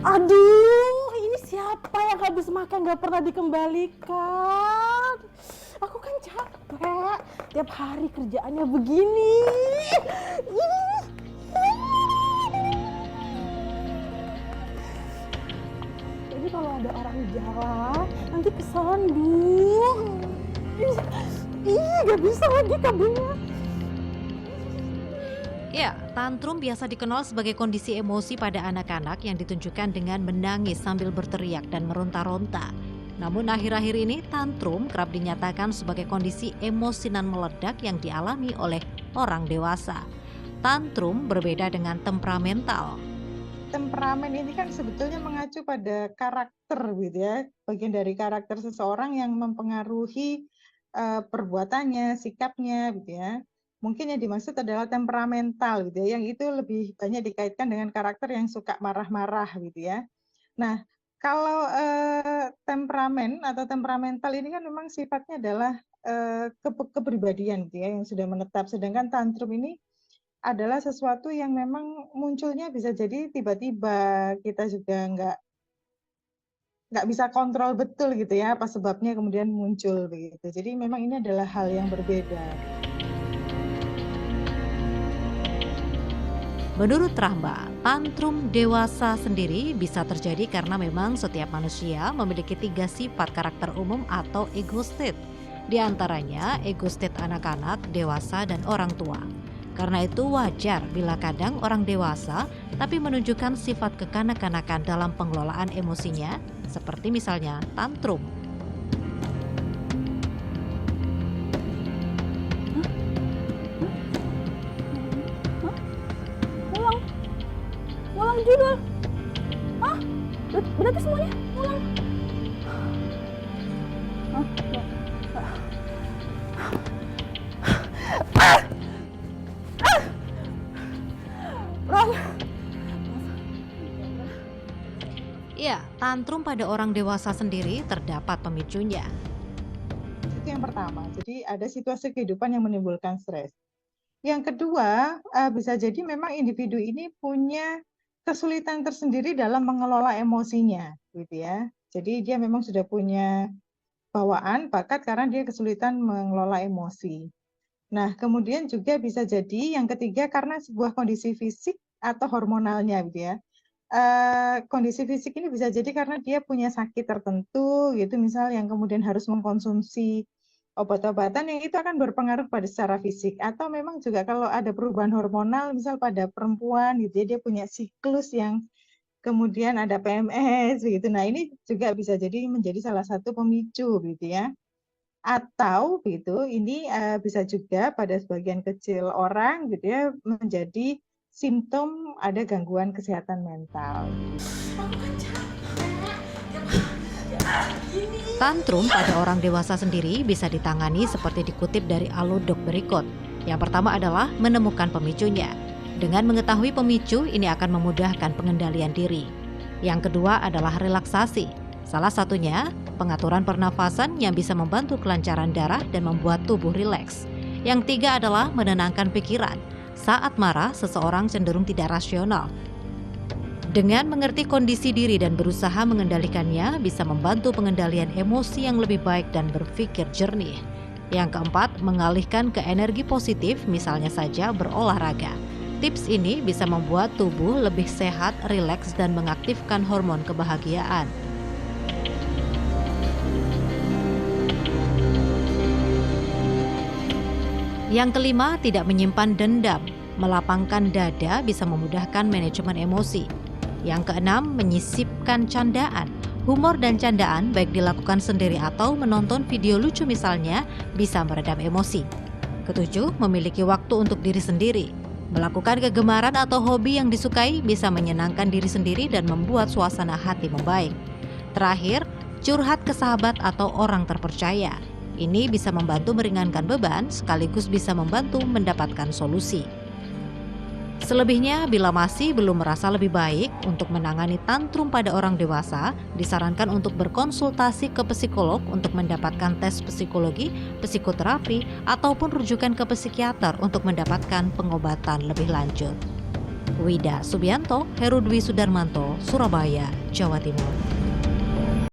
Aduh, ini siapa yang habis makan gak pernah dikembalikan? Aku kan capek, tiap hari kerjaannya begini. Jadi kalau ada orang jalan, nanti kesandung. Ih, gak bisa lagi kabelnya. Ya, tantrum biasa dikenal sebagai kondisi emosi pada anak-anak yang ditunjukkan dengan menangis sambil berteriak dan meronta-ronta. Namun akhir-akhir ini tantrum kerap dinyatakan sebagai kondisi emosi non meledak yang dialami oleh orang dewasa. Tantrum berbeda dengan temperamental. Temperamen ini kan sebetulnya mengacu pada karakter gitu ya, bagian dari karakter seseorang yang mempengaruhi perbuatannya, sikapnya gitu ya. Mungkin yang dimaksud adalah temperamental gitu ya, yang itu lebih banyak dikaitkan dengan karakter yang suka marah-marah gitu ya. Nah, kalau temperamen atau temperamental ini kan memang sifatnya adalah kepribadian gitu ya, yang sudah menetap. Sedangkan tantrum ini adalah sesuatu yang memang munculnya bisa jadi tiba-tiba, kita juga nggak bisa kontrol betul gitu ya, apa sebabnya kemudian muncul begitu. Jadi memang ini adalah hal yang berbeda. Menurut Rahma, tantrum dewasa sendiri bisa terjadi karena memang setiap manusia memiliki 3 sifat karakter umum atau ego state. Di antaranya ego state anak-anak, dewasa, dan orang tua. Karena itu wajar bila kadang orang dewasa tapi menunjukkan sifat kekanak-kanakan dalam pengelolaan emosinya, seperti misalnya tantrum. Ngulang juga. Hah? Berarti semuanya ngulang. Hah? Ya, tantrum pada orang dewasa sendiri terdapat pemicunya. Itu yang pertama. Jadi ada situasi kehidupan yang menimbulkan stres. Yang kedua, bisa jadi memang individu ini punya kesulitan tersendiri dalam mengelola emosinya, gitu ya. Jadi dia memang sudah punya bawaan, bakat karena dia kesulitan mengelola emosi. Nah, kemudian juga bisa jadi yang ketiga karena sebuah kondisi fisik atau hormonalnya, gitu ya. Kondisi fisik ini bisa jadi karena dia punya sakit tertentu, gitu, misal yang kemudian harus mengkonsumsi obat-obatan yang itu akan berpengaruh pada secara fisik, atau memang juga kalau ada perubahan hormonal, misal pada perempuan, gitu ya, dia punya siklus yang kemudian ada PMS, gitu. Nah, ini juga bisa jadi menjadi salah satu pemicu, gitu ya. Atau gitu, ini bisa juga pada sebagian kecil orang, gitu ya, menjadi simptom ada gangguan kesehatan mental. Tantrum pada orang dewasa sendiri bisa ditangani seperti dikutip dari Aludok berikut. Yang pertama adalah menemukan pemicunya. Dengan mengetahui pemicu, ini akan memudahkan pengendalian diri. Yang kedua adalah relaksasi. Salah satunya, pengaturan pernafasan yang bisa membantu kelancaran darah dan membuat tubuh rileks. Yang tiga adalah menenangkan pikiran. Saat marah, seseorang cenderung tidak rasional. Dengan mengerti kondisi diri dan berusaha mengendalikannya, bisa membantu pengendalian emosi yang lebih baik dan berpikir jernih. Yang keempat, mengalihkan ke energi positif, misalnya saja berolahraga. Tips ini bisa membuat tubuh lebih sehat, rileks, dan mengaktifkan hormon kebahagiaan. Yang kelima, tidak menyimpan dendam. Melapangkan dada bisa memudahkan manajemen emosi. Yang keenam, menyisipkan candaan. Humor dan candaan, baik dilakukan sendiri atau menonton video lucu misalnya, bisa meredam emosi. Ketujuh, memiliki waktu untuk diri sendiri. Melakukan kegemaran atau hobi yang disukai bisa menyenangkan diri sendiri dan membuat suasana hati membaik. Terakhir, curhat ke sahabat atau orang terpercaya. Ini bisa membantu meringankan beban sekaligus bisa membantu mendapatkan solusi. Selebihnya, bila masih belum merasa lebih baik untuk menangani tantrum pada orang dewasa, disarankan untuk berkonsultasi ke psikolog untuk mendapatkan tes psikologi, psikoterapi, ataupun rujukan ke psikiater untuk mendapatkan pengobatan lebih lanjut. Wida Subianto, Herudwi Sudarmanto, Surabaya, Jawa Timur.